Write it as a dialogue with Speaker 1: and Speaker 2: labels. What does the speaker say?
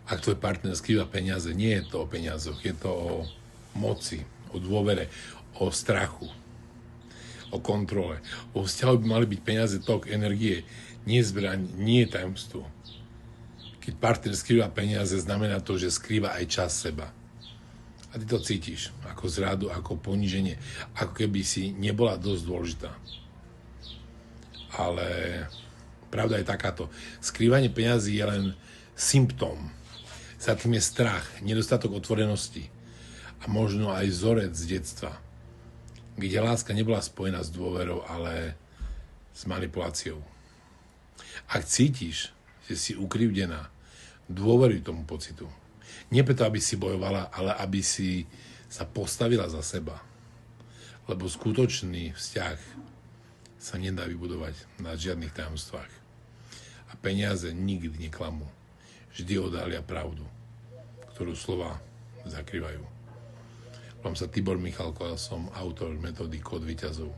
Speaker 1: Ak tvoj partner skrýva peniaze, nie je to o peniazoch, je to o moci, o dôvere, o strachu, o kontrole. O vzťahu by mali byť peniaze tok energie, nie zbraň, nie tajomstvo. Keď partner skrýva peniaze, znamená to, že skrýva aj čas seba. A ty to cítiš ako zradu, ako poníženie, ako keby si nebola dosť dôležitá. Ale pravda je takáto. Skrývanie peniazy je len symptóm. Za tým je strach, nedostatok otvorenosti a možno aj vzorec z detstva, kde láska nebola spojená s dôverou, ale s manipuláciou. Ak cítiš, že si ukrivdená, dôveruj tomu pocitu. Nie preto, aby si bojovala, ale aby si sa postavila za seba. Lebo skutočný vzťah sa nedá vybudovať na žiadnych tajomstvách. A peniaze nikdy neklamú. Vždy odhalia pravdu, ktorú slova zakrývajú. Volám sa Tibor Michalko a som autor metódy Kód víťazov.